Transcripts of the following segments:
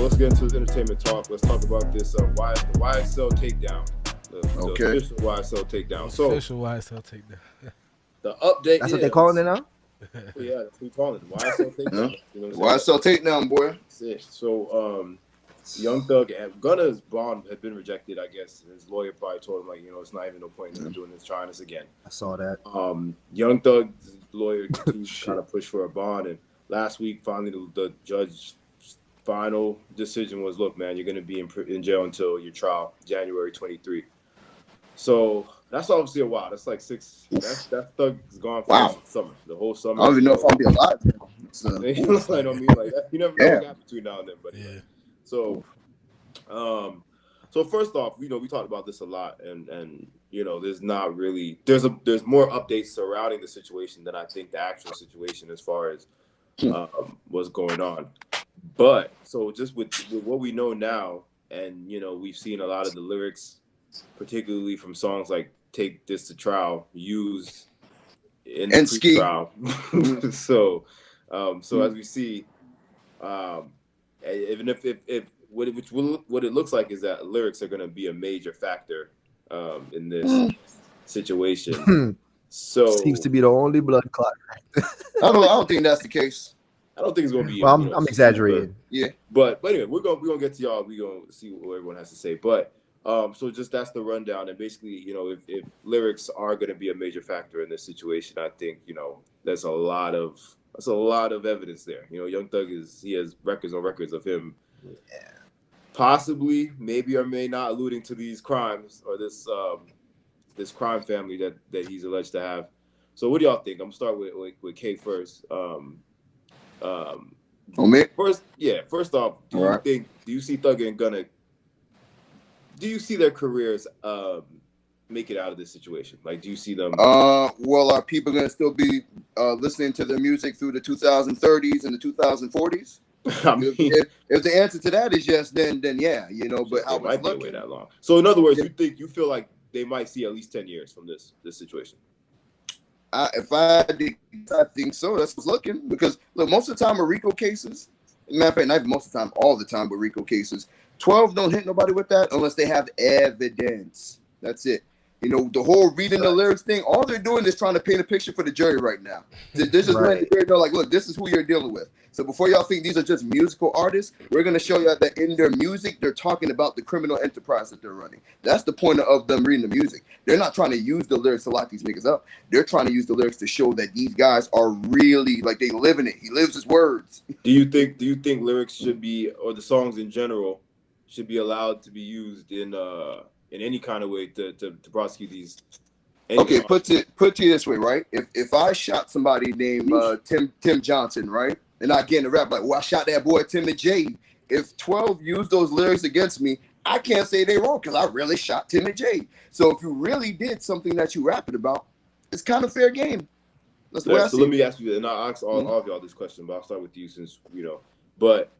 let's get into entertainment talk. Let's talk about this the YSL takedown. The official YSL takedown. So Official YSL takedown. the update That's is what they calling it now? yeah, that's what we call it. YSL takedown. You know what I'm Why so takedown, boy? That's it. So Young Thug and Gunna's bond had been rejected, I guess. His lawyer probably told him, like, it's not even no point in doing this, trying this again. I saw that. Young Thug's lawyer continued to kind of push for a bond, and last week, finally, the judge's final decision was, look, man, you're going to be in jail until your trial, January 23. So that's obviously a while. That's like 6. That Thug's gone for the summer, the whole summer. I don't even know if I'll be alive. I don't mean like that. You never know what happens between now and then, but yeah. So, so first off, we talked about this a lot, and there's not really there's more updates surrounding the situation than I think the actual situation as far as what's going on. But so just with what we know now, and we've seen a lot of the lyrics, particularly from songs like "Take This to Trial," used in the trial. So as we see, even if what it looks like is that lyrics are going to be a major factor in this situation. So seems to be the only blood clot. I don't think that's the case. I don't think it's going to be. Well, I'm exaggerating. Yeah, but anyway, we're gonna get to y'all. We're gonna see what everyone has to say. But so just that's the rundown. And basically, if lyrics are going to be a major factor in this situation, I think there's a lot of evidence there. Young Thug he has records on records of him. Yeah. Possibly, maybe or may not alluding to these crimes or this crime family that he's alleged to have. So what do y'all think? I'm gonna start with Kay first. First off, do you see Thug and Gunna? Do you see their careers make it out of this situation? Like, do you see them? Well, are people gonna still be listening to their music through the 2030s and the 2040s? I mean, if the answer to that is yes, then yeah, But how might be away that long? So in other words, you feel like they might see at least 10 years from this situation? I think so. That's what's looking, because look, most of the time with RICO cases, matter of fact, not most of the time, all the time with RICO cases, 12 don't hit nobody with that unless they have evidence. That's it. The whole reading the lyrics thing, all they're doing is trying to paint a picture for the jury right now. They're just letting the jury know, like, look, this is who you're dealing with. So before y'all think these are just musical artists, we're going to show you that in their music, they're talking about the criminal enterprise that they're running. That's the point of them reading the music. They're not trying to use the lyrics to lock these niggas up. They're trying to use the lyrics to show that these guys are really, like, they live in it. He lives his words. Do you think lyrics should be, or the songs in general, should be allowed to be used in any kind of way to prosecute these? Okay, put you this way, right? If I shot somebody named Tim Johnson, right, and I get in the rap like, well, I shot that boy Tim and Jay. If 12 use those lyrics against me, I can't say they wrong because I really shot Tim and Jay. So if you really did something that you rapping about, it's kind of fair game. That's the way I see it. Let me ask you, and I'll ask all of y'all this question, but I'll start with you since But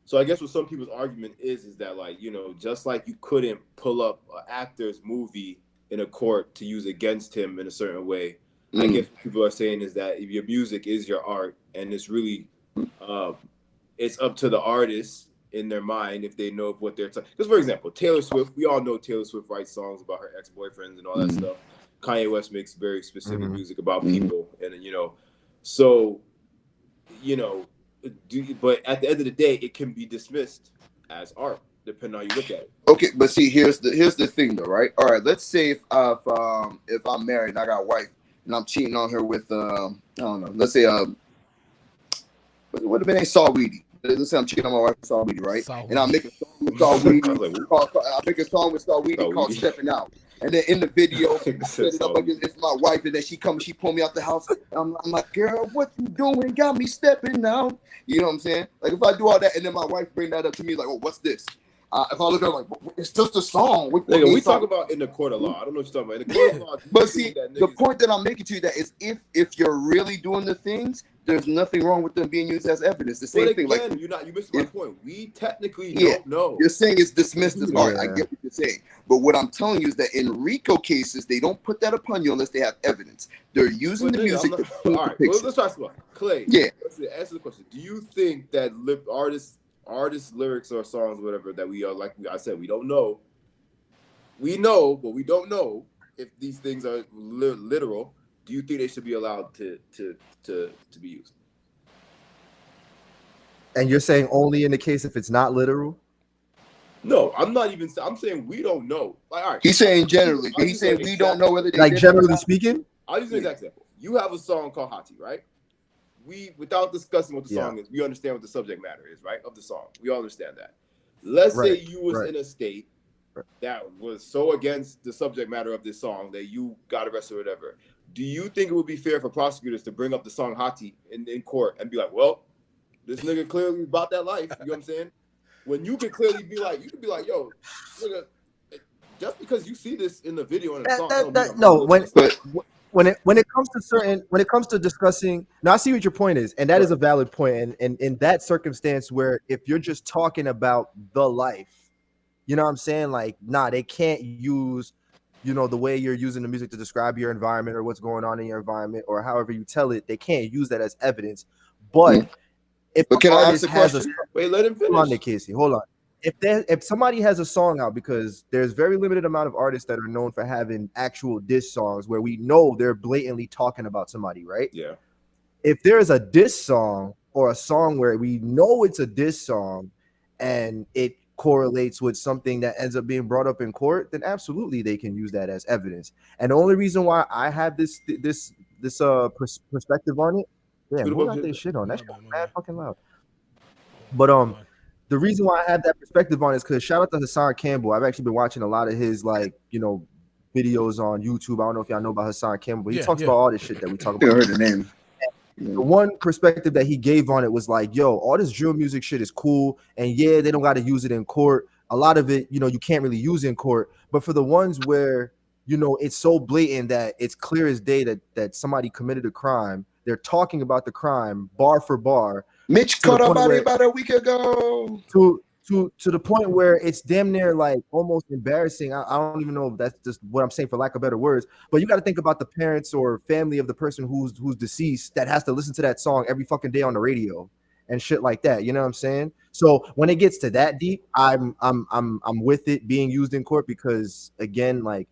so I guess what some people's argument is that, like, just like you couldn't pull up an actor's movie in a court to use against him in a certain way, I guess what people are saying is that if your music is your art, and it's really, it's up to the artist in their mind if they know what they're talking. Because, for example, Taylor Swift, we all know Taylor Swift writes songs about her ex-boyfriends and all that stuff. Kanye West makes very specific music about people, and so but at the end of the day, it can be dismissed as art, depending on how you look at it. Okay, but see, here's the thing, though, right? All right, let's say if I'm married and I got a wife and I'm cheating on her with I don't know, let's say what if it ain't Saweetie? Let's say I'm cheating on my wife with Saweetie, right? And I make a song with Saweetie called "Stepping Out." And then in the video, I set it up like it's my wife, and then she pull me out the house. I'm like, girl, what you doing? Got me stepping out. You know what I'm saying? Like, if I do all that, and then my wife bring that up to me, like, oh, what's this? If I look at it, like, it's just a song. We talk about in the court of law. I don't know what you're talking about. In the court of law, but see, the point that I'm making to you that is if you're really doing the things, there's nothing wrong with them being used as evidence. The same thing. Like, you missed my point. We technically don't know. You're saying it's dismissed as art. I get what you're saying. But what I'm telling you is that in RICO cases, they don't put that upon you unless they have evidence. They're using the music. All right, let's talk about Clay. Yeah. Answer the question. Do you think that artists artists' lyrics or songs, whatever, that we are, like I said, we don't know. We know, but we don't know if these things are literal. Do you think they should be allowed to be used? And you're saying only in the case if it's not literal? No, I'm not even. I'm saying we don't know. Like, all right, he's saying generally. He's saying we don't know whether they like generally speaking. I'll use an exact example. You have a song called Hati, right? We, without discussing what the song is, we understand what the subject matter is, right? Of the song, we all understand that. Let's say you was in a state that was so against the subject matter of this song that you got arrested or whatever. Do you think it would be fair for prosecutors to bring up the song Hati in court and be like, well, this nigga clearly about that life, you know what I'm saying? When you could clearly be like, you could be like, yo, nigga, just because you see this in the video and the song, when it comes to discussing, now I see what your point is, and that is a valid point. And in that circumstance where if you're just talking about the life, you know what I'm saying? Like, nah, they can't use, you know, the way you're using the music to describe your environment or what's going on in your environment or however you tell it, they can't use that as evidence. But if can I ask a question? Wait, let him finish. Hold on, Casey. Hold on. If somebody has a song out, because there's very limited amount of artists that are known for having actual diss songs where we know they're blatantly talking about somebody, right? Yeah. If there is a diss song or a song where we know it's a diss song and it correlates with something that ends up being brought up in court, then absolutely they can use that as evidence. And the only reason why I have this perspective on it, who got this shit on? That shit mad fucking loud. But the reason why I have that perspective on it is because shout out to Hassan Campbell. I've actually been watching a lot of his videos on YouTube. I don't know if y'all know about Hassan Campbell, but he talks about all this shit that we talk about. I heard the name. The one perspective that he gave on it was like, yo, all this drill music shit is cool. And yeah, they don't got to use it in court. A lot of it, you can't really use in court. But for the ones where, it's so blatant that it's clear as day that somebody committed a crime, they're talking about the crime bar for bar. Mitch caught a body about a week ago. To the point where it's damn near like almost embarrassing. I don't even know if that's just what I'm saying for lack of better words, but you got to think about the parents or family of the person who's deceased that has to listen to that song every fucking day on the radio and shit like that. You know what I'm saying? So when it gets to that deep, I'm with it being used in court because again, like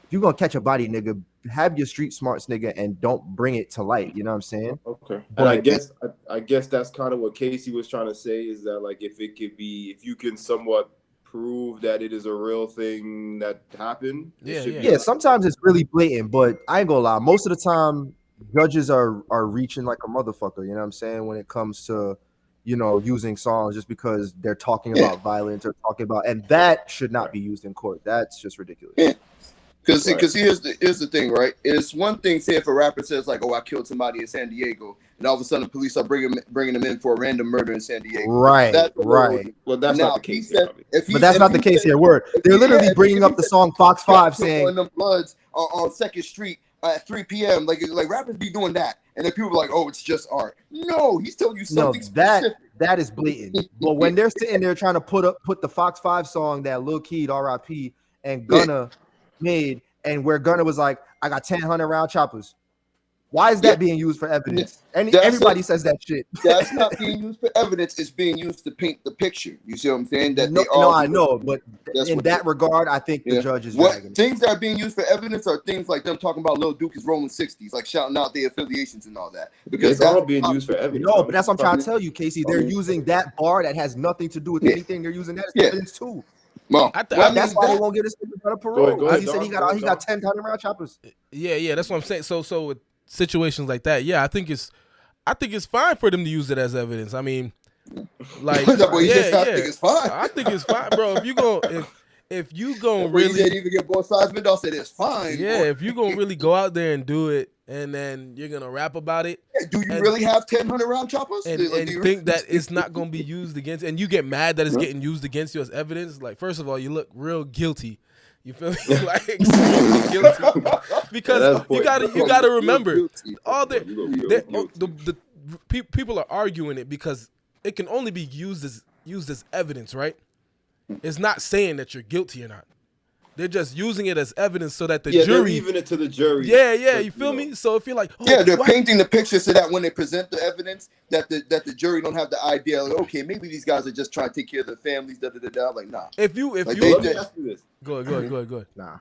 if you're gonna catch a body, nigga, have your street smarts, nigga, and don't bring it to light. You know what I'm saying? Okay. And I guess that's kind of what Casey was trying to say is that like if you can somewhat prove that it is a real thing that happened. Yeah. Sometimes it's really blatant, but I ain't gonna lie. Most of the time, judges are reaching like a motherfucker. You know what I'm saying? When it comes to using songs just because they're talking about violence or talking about, and that should not be used in court. That's just ridiculous. Yeah. Because here's the thing, right? It's one thing, say if a rapper says like, "Oh, I killed somebody in San Diego," and all of a sudden the police are bringing them in for a random murder in San Diego. Right. Well, that's not the case. But that's not the case here. They're literally bringing up the song Fox 5 saying them bloods on 2nd Street at 3 p.m. Like rappers be doing that, and then people are like, "Oh, it's just art." No, he's telling you something specific. That is blatant. But when they're sitting there trying to put the Fox 5 song that Lil Keed R.I.P. and Gunna made, and where Gunna was like, I got 1,000 round choppers. Why is that being used for evidence? Everybody says that shit. That's not being used for evidence. It's being used to paint the picture. You see what I'm saying? That I know, but in that regard, I think the judge is dragging. Things that are being used for evidence are things like them talking about Lil Duke is rolling 60s, like shouting out their affiliations and all that. Because that's all being used for evidence. No, but that's what I'm trying to tell you, Casey. They're using that bar that has nothing to do with anything. They're using that as evidence too. Well, that's why they won't get this nigga a parole. He said he got 10 round choppers. Yeah, that's what I'm saying. So with situations like that, I think it's fine for them to use it as evidence. I mean, like, I think it's fine. I think it's fine, bro. If you gonna really didn't even get both sides, but I'll say it's fine. Yeah, if you gonna really go out there and do it, and then you're gonna rap about it. Do you really have 1,000 round choppers? And think that it's not gonna be used against, and you get mad that it's getting used against you as evidence? Like, first of all, you look real guilty. You feel me? Like guilty because you gotta remember all the people are arguing it because it can only be used as evidence, right? It's not saying that you're guilty or not. They're just using it as evidence so that the they're jury. leaving it to the jury. Yeah, you feel me? So if you're like, they're painting the picture so that when they present the evidence, that the jury don't have the idea. Like, okay, maybe these guys are just trying to take care of their families. Like, nah. If you, let me ask you this. Go ahead. Nah.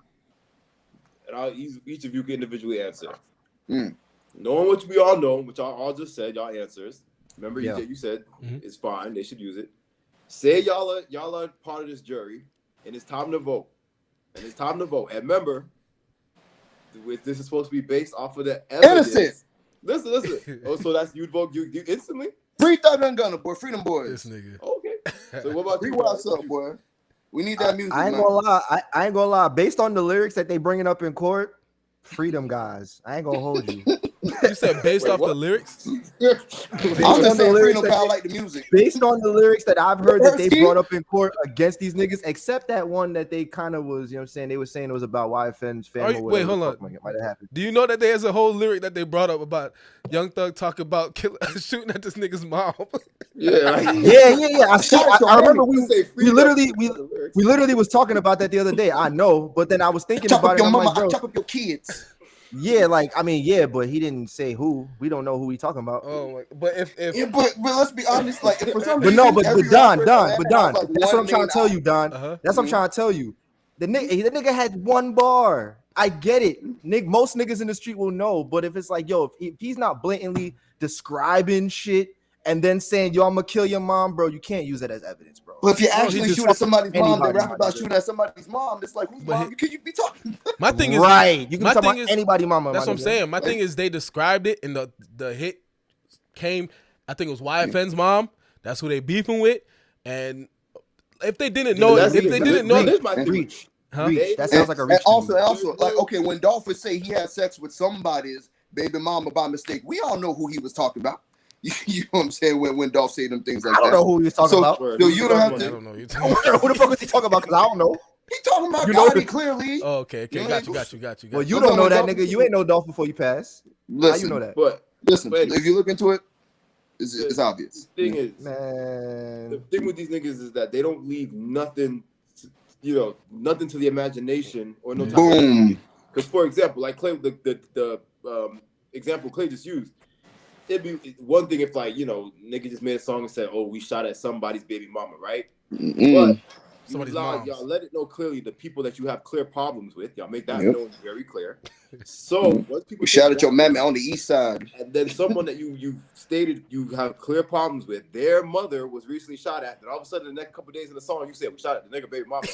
And each of you can individually answer. Knowing what we all know, which I all just said, y'all answers. Remember, you said it's fine. They should use it. Say y'all are part of this jury, and it's time to vote. And remember, this is supposed to be based off of the evidence. Innocent. Listen. Oh, so that's you'd vote you instantly? Free Thug and Gunna, boy. Freedom boys. This nigga. Okay. So what about you? What's up, boy? We need that music. I ain't gonna lie. I ain't gonna lie. Based on the lyrics that they bringing up in court, freedom, guys. I ain't gonna hold you. You said based off the lyrics? I'm just saying freedom because I like the music. Based on the lyrics that I've heard that they brought up in court against these niggas, except that one that they kind of was, you know what I'm saying? They were saying it was about YFN's family. Wait, hold on. Might have happened. Do you know that there's a whole lyric that they brought up about Young Thug talking about shooting at this nigga's mom? Yeah. I remember we literally was talking about that the other day. I know, but then I was thinking about it. I'm like, bro, chop up your kids. Yeah, but he didn't say who. We don't know who he talking about. Oh, but but let's be honest, like for some reason, Don, that's what I'm trying to tell you, Don. Uh-huh. That's what I'm trying to tell you. The nigga had one bar. I get it. Most niggas in the street will know, but if it's like, yo, if he's not blatantly describing shit and then saying, yo, I'm gonna kill your mom, bro, you can't use it as evidence, bro. But if you actually shoot at somebody's mom, they rap about shooting at somebody's mom. It's like, whose mom could you be talking? My thing is right. You can talk about anybody's mama. That's what I'm saying. My thing is they described it, and the hit came. I think it was YFN's mom. That's who they beefing with, and if they didn't know, reach. That sounds like a reach. And also, like, okay, when Dolph would say he had sex with somebody's baby mama by mistake, we all know who he was talking about. You know what I'm saying? When Dolph say them things like that. I don't know who he was talking about. So you don't have to. I don't know. Who the fuck was he talking about? Because I don't know. He talking about Gotti, clearly. Oh, okay. Got you. Well, you don't know that, nigga. You ain't know Dolph before you pass. Listen, how you know that? But listen, if you look into it, it's obvious. The thing is, the thing with these niggas is that they don't leave nothing, nothing to the imagination or no. Boom. Because for example, like Clay, the example Clay just used. It'd be one thing if nigga just made a song and said, "Oh, we shot at somebody's baby mama," right? But y'all let it know clearly the people that you have clear problems with. Y'all make that known very clear. So once people shout at your mammy on the east side, and then someone that you stated you have clear problems with, their mother was recently shot at. Then all of a sudden, the next couple of days in the song, you said we shot at the nigga baby mama.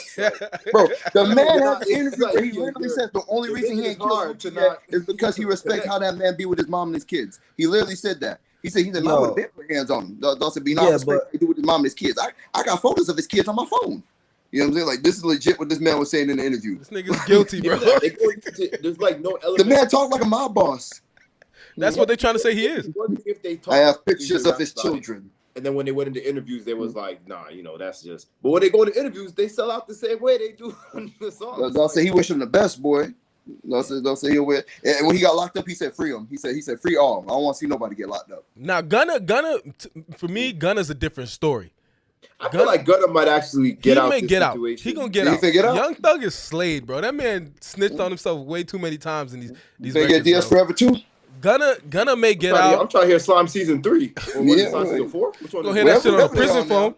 Bro, the man has an interview where he literally says the only reason he ain't killed is because he respects how that man be with his mom and his kids. He literally said that. He said man would have put hands on him. That's be not respect to do with his mom and his kids. I got photos of his kids on my phone. You know what I'm saying? Like, this is legit what this man was saying in the interview. This nigga's guilty, bro. There's like no element. The man talked like a mob boss. That's what they're trying to say he is. I have pictures of his children. And then when they went into interviews, they was like, nah, that's just. But when they go into interviews, they sell out the same way they do on the song. They'll say he wish him the best, boy. They'll say he'll win. And when he got locked up, he said free him. He said free all. I don't want to see nobody get locked up. Now, Gunna, for me, Gunna's a different story. I feel like Gunna might actually get out. He gonna get out. Young Thug is slayed, bro. That man snitched on himself way too many times in these records. Get DS forever too. Gunna may get out. I'm trying to hear Slime season 3. Or Slime season 4? Which one? Go hear that shit on the prison phone.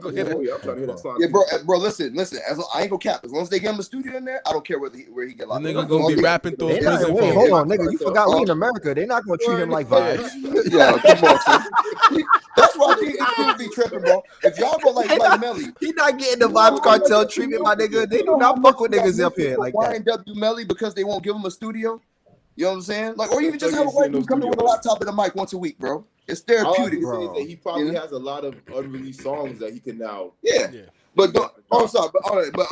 Go hear that. I'm trying to hear that Slime. Yeah, bro. Listen. I ain't gonna cap. As long as they get him a studio in there, I don't care where he get locked up. Nigga gonna be rapping through a prison phone. Hold on, nigga. You forgot we in America. They're not gonna treat him like vibes. Yeah, come on. That's why people be tripping, bro. If y'all go like Melly, he not getting the Vibes Cartel treatment, my nigga. They do not fuck with niggas up here like that. YNW Melly because they won't give him a studio. You know what I'm saying? Like, or even just have a white dude come in with a laptop and a mic once a week, bro. It's therapeutic, bro. That he probably has a lot of unreleased songs that he can now. Yeah. But sorry. But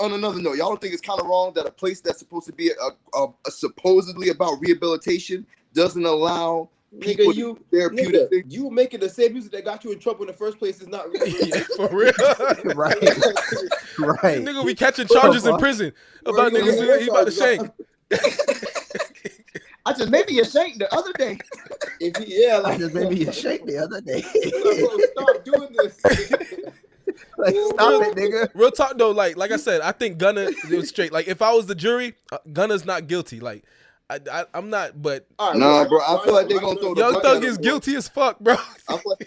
on another note, y'all don't think it's kind of wrong that a place that's supposed to be a supposedly about rehabilitation doesn't allow people to therapeutic things? You making the same music that got you in trouble in the first place is not real. For real. Right. Nigga, we catching charges in prison about niggas he about to shank. I just made me a shank the other day. I just made me a shake the other day. Stop doing this. Like, stop it, nigga. Real talk though, like I said, I think Gunna was straight. Like if I was the jury, Gunna's not guilty. Like I'm not, but nah, bro. I feel like they're gonna throw the Young Thug is guilty as fuck, bro.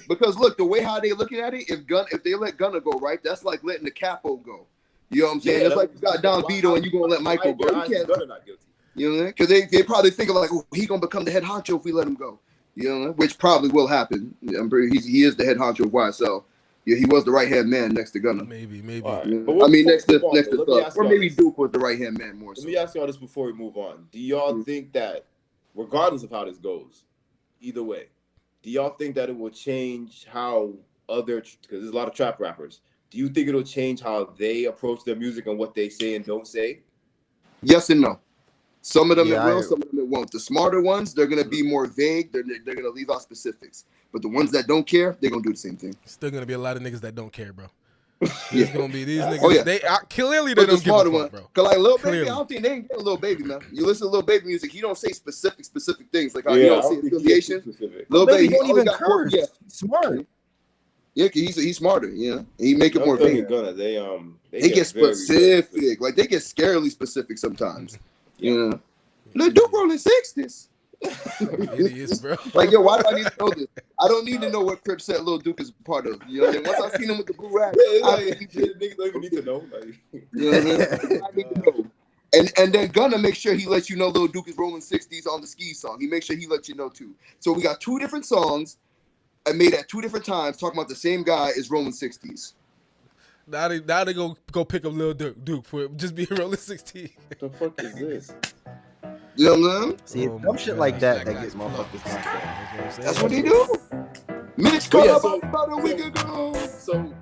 Because look, the way how they looking at it, if they let Gunna go, right, that's like letting the capo go. You know what I'm saying? It's like you got Don Vito and you gonna let Michael go. You can't. Gunna not guilty. You know, because they probably thinking like, oh, he gonna become the head honcho if we let him go. You know, which probably will happen. He is the head honcho of YSL. Yeah, he was the right hand man next to Gunna. Maybe. Right. I mean, next to Thug, or maybe Duke was the right hand man more. Let me ask y'all this before we move on. Do y'all think that, regardless of how this goes, either way, do y'all think that it will change how because there's a lot of trap rappers. Do you think it'll change how they approach their music and what they say and don't say? Yes and no. Some of them it will, some of them it won't. The smarter ones, they're gonna be more vague. They're gonna leave out specifics. But the ones that don't care, they're gonna do the same thing. Still gonna be a lot of niggas that don't care, bro. There's gonna be these niggas. They clearly they don't give a fuck, bro. Cause like Lil Baby, I don't think they ain't get Lil Baby, man. You listen to Lil Baby music, he don't say specific things. Like he don't say affiliation. Lil Baby don't even curse. He's smart. Yeah, cause he's smarter. Yeah, he make it more vague. Gunna, they get specific. Like they get scarily specific sometimes. Yeah. Lil Duke rolling 60s. Idiots, bro. Like, yo, why do I need to know this? I don't need to know what Crip set Lil Duke is a part of. You know what I mean? Once I seen him with the blue rag, niggas don't even need to know. Like, you know what I mean? I need to know. And then Gunna make sure he lets you know Lil Duke is rolling 60s on the Ski song. He makes sure he lets you know too. So we got two different songs I made at two different times talking about the same guy is rolling 60s. Now they go pick up Lil Duke for just being rolling 60. What the fuck is this? You know what I'm saying? See, dumb shit like that gets motherfuckers knocked out. That's what they do. Mitch caught up about a week ago. So